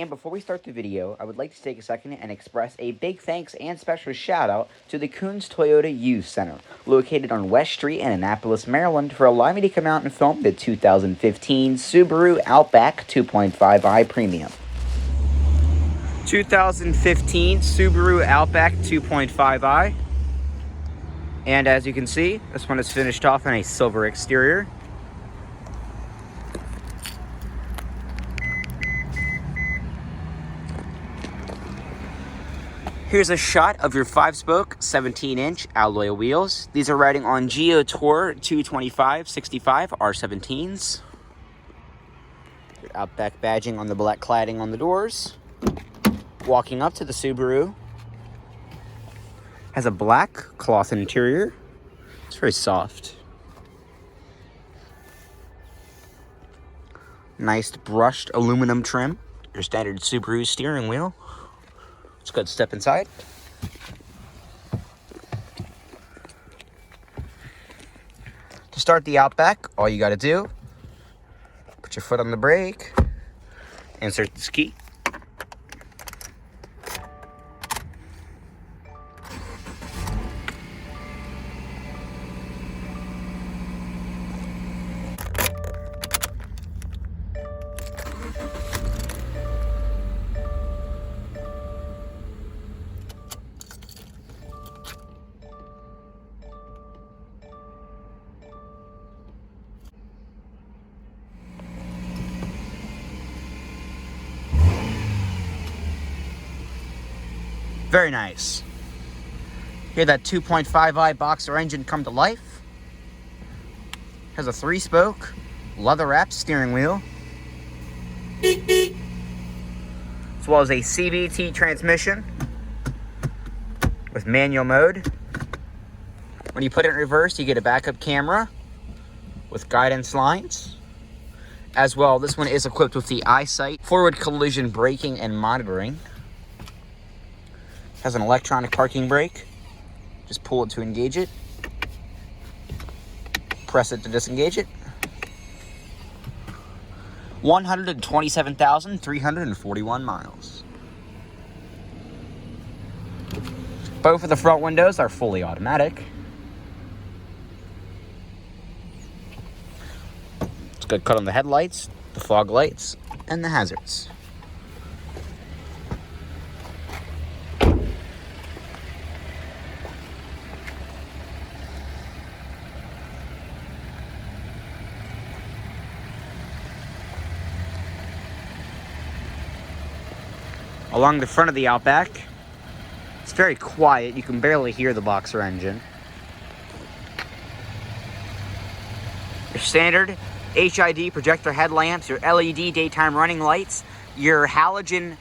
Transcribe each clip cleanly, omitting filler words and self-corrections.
And before we start the video, I would like to take a second and express a big thanks and special shout out to the Koons Toyota Youth Center, located on West Street in Annapolis, Maryland, for allowing me to come out and film the 2015 Subaru Outback 2.5i Premium. 2015 Subaru Outback 2.5i. And as you can see, this one is finished off in a silver exterior. Here's a shot of your 5-spoke, 17-inch alloy wheels. These are riding on Geo Tour 225/65 R17s. Your Outback badging on the black cladding on the doors. Walking up to the Subaru. Has a black cloth interior. It's very soft. Nice brushed aluminum trim. Your standard Subaru steering wheel. Let's go step inside. To start the Outback, all you got to do, put your foot on the brake, insert this key. Very nice. Hear that 2.5i boxer engine come to life. Has a 3-spoke, leather-wrapped steering wheel. As well as a CVT transmission with manual mode. When you put it in reverse, you get a backup camera with guidance lines. As well, this one is equipped with the EyeSight, forward collision braking and monitoring. Has an electronic parking brake. Just pull it to engage it. Press it to disengage it. 127,341 miles. Both of the front windows are fully automatic. It's a good cut on the headlights, the fog lights, and the hazards. Along the front of the Outback, it's very quiet. You can barely hear the boxer engine. Your standard HID projector headlamps, your LED daytime running lights, your halogen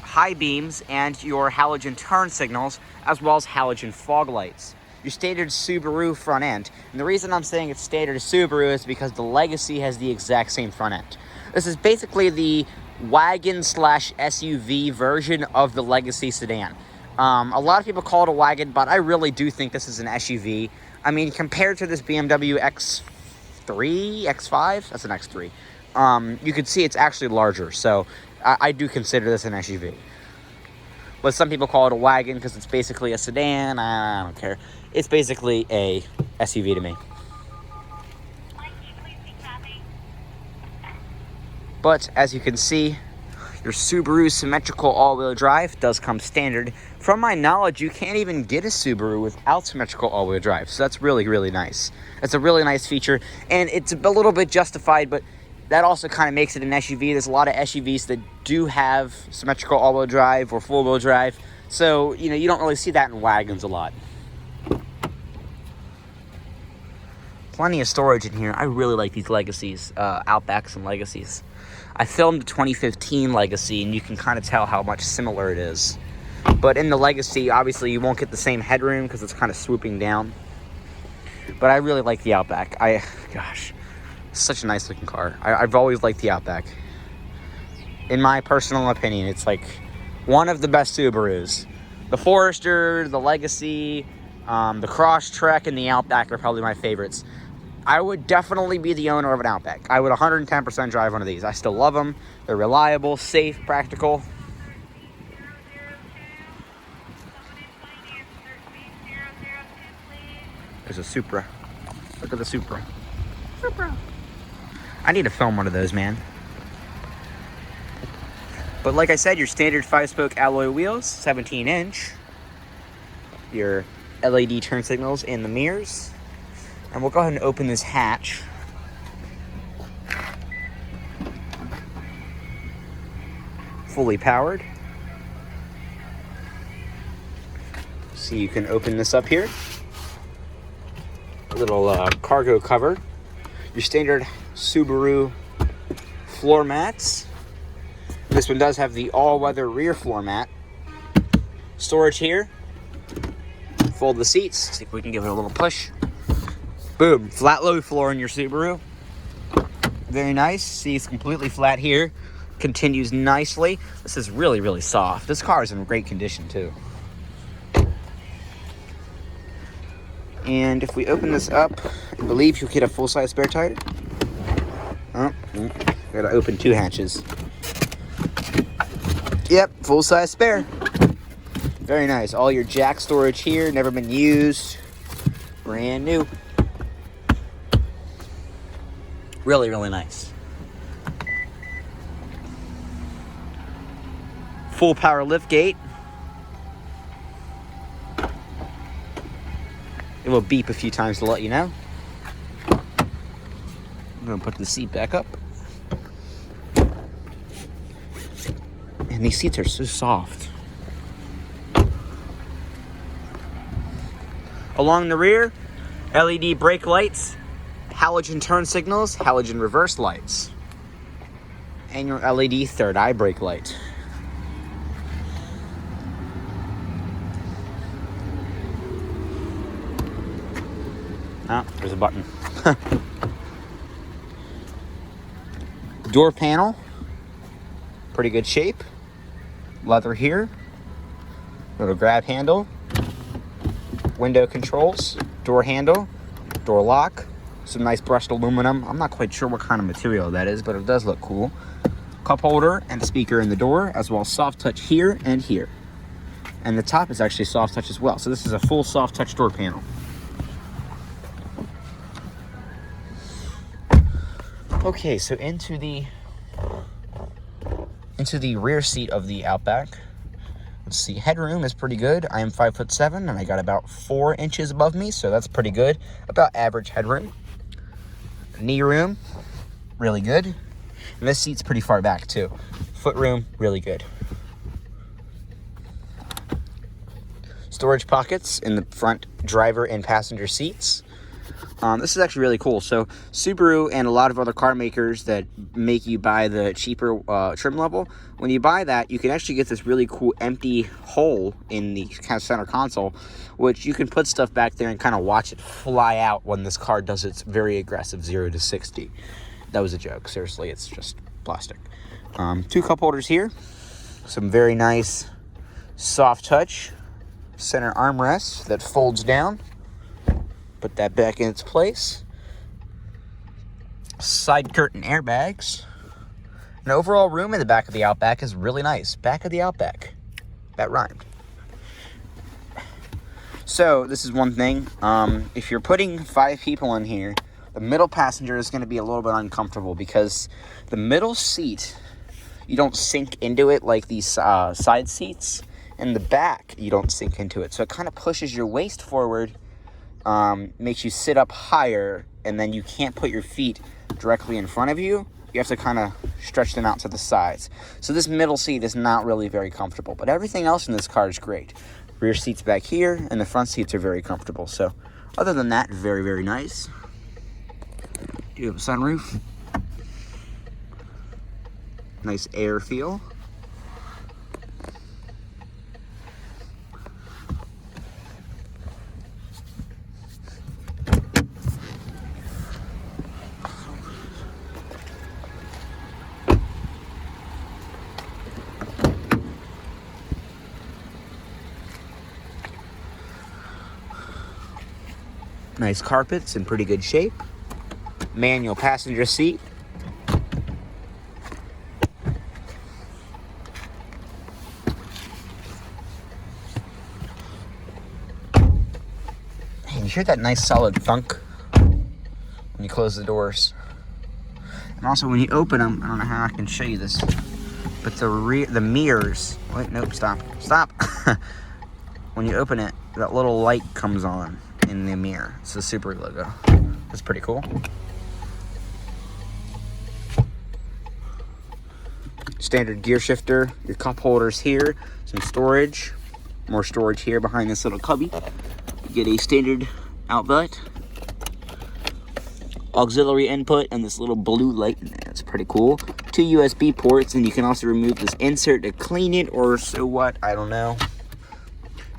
high beams, and your halogen turn signals, as well as halogen fog lights. Your standard Subaru front end. And the reason I'm saying it's standard Subaru is because the Legacy has the exact same front end. This is basically the Wagon / SUV version of the Legacy sedan. A lot of people call it a wagon, but I really do think this is an SUV. I mean, compared to this BMW X3, X5, that's an X3. You can see it's actually larger, so I do consider this an SUV. But some people call it a wagon because it's basically a sedan. I don't care. It's basically a SUV to me. But as you can see, your Subaru symmetrical all-wheel drive does come standard. From my knowledge, you can't even get a Subaru without symmetrical all-wheel drive. So that's really, really nice. It's a really nice feature. And it's a little bit justified, but that also kind of makes it an SUV. There's a lot of SUVs that do have symmetrical all-wheel drive or full-wheel drive. So, you know, you don't really see that in wagons a lot. Plenty of storage in here. I really like these Legacies, Outbacks and Legacies. I filmed the 2015 Legacy, and you can kind of tell how much similar it is. But in the Legacy, obviously, you won't get the same headroom because it's kind of swooping down. But I really like the Outback. Gosh, such a nice looking car. I've always liked the Outback. In my personal opinion, it's like one of the best Subarus. The Forester, the Legacy, the Crosstrek, and the Outback are probably my favorites. I would definitely be the owner of an Outback. I would 110% drive one of these. I still love them. They're reliable, safe, practical. There's a Supra. Look at the Supra. Supra. I need to film one of those, man. But like I said, your standard 5-spoke alloy wheels, 17-inch. Your LED turn signals in the mirrors. And we'll go ahead and open this hatch. Fully powered. So you can open this up here. A little cargo cover. Your standard Subaru floor mats. This one does have the all-weather rear floor mat. Storage here. Fold the seats. See if we can give it a little push. Boom. Flat low floor in your Subaru. Very nice. See, it's completely flat here. Continues nicely. This is really, really soft. This car is in great condition, too. And if we open this up, I believe you'll get a full-size spare tire. Oh, gotta open 2 hatches. Yep, full-size spare. Very nice. All your jack storage here, never been used. Brand new. Really, really nice. Full power lift gate. It will beep a few times to let you know. I'm going to put the seat back up. And these seats are so soft. Along the rear, LED brake lights, halogen turn signals, halogen reverse lights, and your LED third eye brake light. Oh, there's a button. Door panel, pretty good shape. Leather here. Little grab handle. Window controls. Door handle. Door lock. Some nice brushed aluminum. I'm not quite sure what kind of material that is, but it does look cool. Cup holder and a speaker in the door, as well as soft touch here and here. And the top is actually soft touch as well. So this is a full soft touch door panel. Okay, so into the rear seat of the Outback. Let's see, headroom is pretty good. I am 5'7", and I got about 4 inches above me, so that's pretty good. About average headroom. Knee room, really good. And this seat's pretty far back too. Foot room, really good. Storage pockets in the front driver and passenger seats. This is actually really cool. So Subaru and a lot of other car makers that make you buy the cheaper trim level, when you buy that, you can actually get this really cool empty hole in the kind of center console, which you can put stuff back there and kind of watch it fly out when this car does its very aggressive 0 to 60. That was a joke. Seriously, it's just plastic. 2 cup holders here. Some very nice soft touch center armrest that folds down. Put that back in its place. Side curtain airbags. An overall room in the back of the Outback is really nice. Back of the Outback. That rhymed. So, this is one thing. If you're putting 5 people in here, the middle passenger is going to be a little bit uncomfortable because the middle seat, you don't sink into it like these side seats. In the back, you don't sink into it. So it kind of pushes your waist forward. Makes you sit up higher, and then you can't put your feet directly in front of you. You have to kind of stretch them out to the sides. So this middle seat is not really very comfortable, but everything else in this car is great. Rear seats back here, and the front seats are very comfortable. So other than that, very, very nice. You have a sunroof. Nice air feel. Nice carpets in pretty good shape. manual passenger seat. Hey, you hear that nice solid thunk when you close the doors? And also when you open them, I don't know how I can show you this, but the mirrors, wait, nope, stop. When you open it, that little light comes on in the mirror. It's the Subaru logo. That's pretty cool. Standard gear shifter, your cup holders here, some storage, more storage here behind this little cubby. You get a standard outlet, auxiliary input, and this little blue light in there. It's pretty cool. 2 USB ports, and you can also remove this insert to clean it, or so what, I don't know.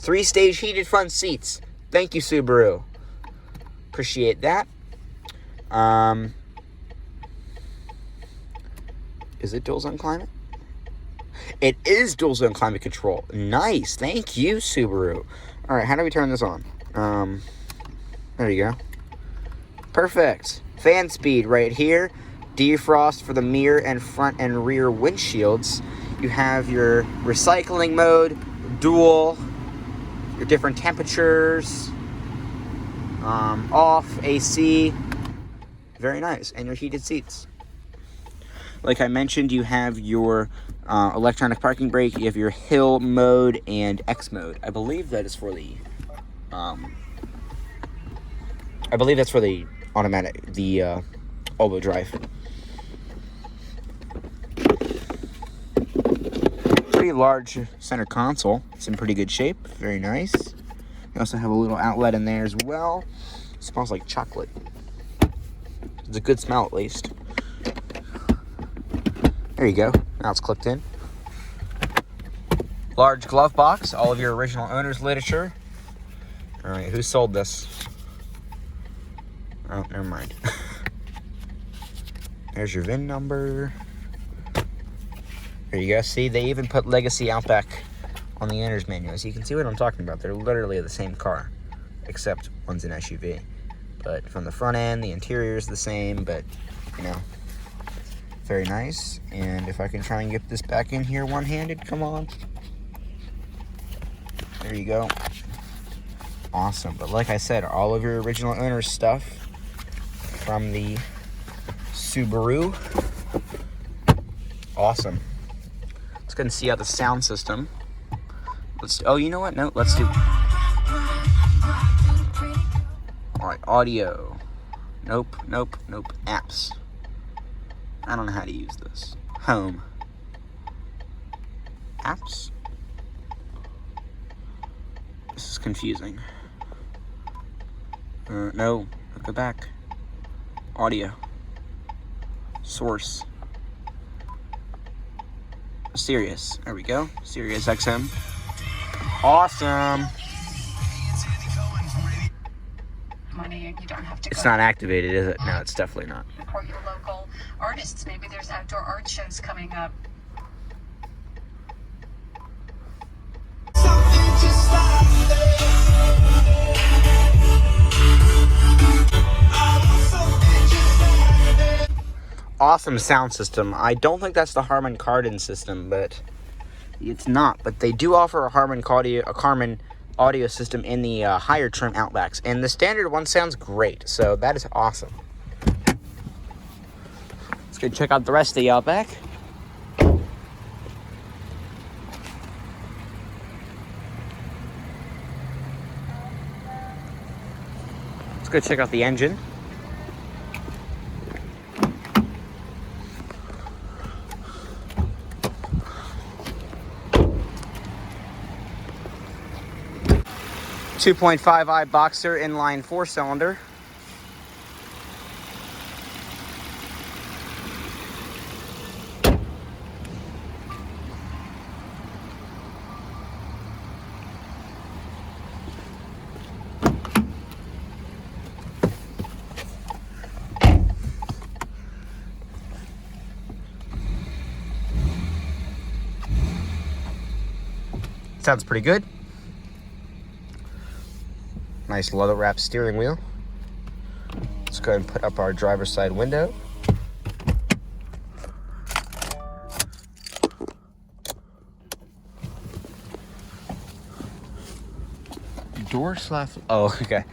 3-stage heated front seats. Thank you, Subaru. Appreciate that. Is it dual zone climate? It is dual zone climate control. Nice. Thank you, Subaru. All right, how do we turn this on? There you go. Perfect. Fan speed right here. Defrost for the mirror and front and rear windshields. You have your recycling mode, dual, your different temperatures, off, AC. Very nice. And your heated seats. Like I mentioned, you have your electronic parking brake, you have your hill mode and X mode. I believe that is for the automatic, the all-wheel drive. Pretty large center console. It's in pretty good shape. Very nice. You also have a little outlet in there as well. It smells like chocolate. It's a good smell, at least. There you go. Now it's clipped in. Large glove box. All of your original owner's literature. All right, who sold this? Oh, never mind. There's your VIN number. There you go. See, they even put Legacy Outback on the owner's manual. As you can see what I'm talking about. They're literally the same car, except one's an SUV. But from the front end, the interior is the same, but, you know, very nice. And if I can try and get this back in here one-handed, come on. There you go. Awesome. But like I said, all of your original owner's stuff from the Subaru. Awesome. Let's go and see out the sound system. Oh, you know what? No, let's do. All right, audio. Nope. Apps. I don't know how to use this. Home. Apps? This is confusing. No, go back. Audio. Source. Sirius. There we go. Sirius XM. Awesome. Money, you don't have to. It's not activated, is it? No, it's definitely not. Support your local artists. Maybe there's outdoor art shows coming up. Awesome sound system. I don't think that's the Harman Kardon system, but it's not. But they do offer a Harman audio system in the higher trim Outbacks, and the standard one sounds great. So that is awesome. Let's go check out the rest of the Outback. Let's go check out the engine. .5i Boxer inline 4-cylinder. Sounds pretty good. Nice leather wrapped steering wheel. Let's go ahead and put up our driver's side window. Door slash. Oh, okay.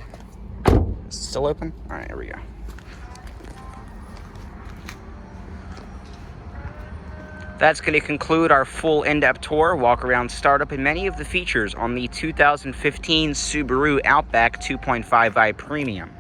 Still open? All right, here we go. That's going to conclude our full in-depth tour, walk around, startup, and many of the features on the 2015 Subaru Outback 2.5i Premium.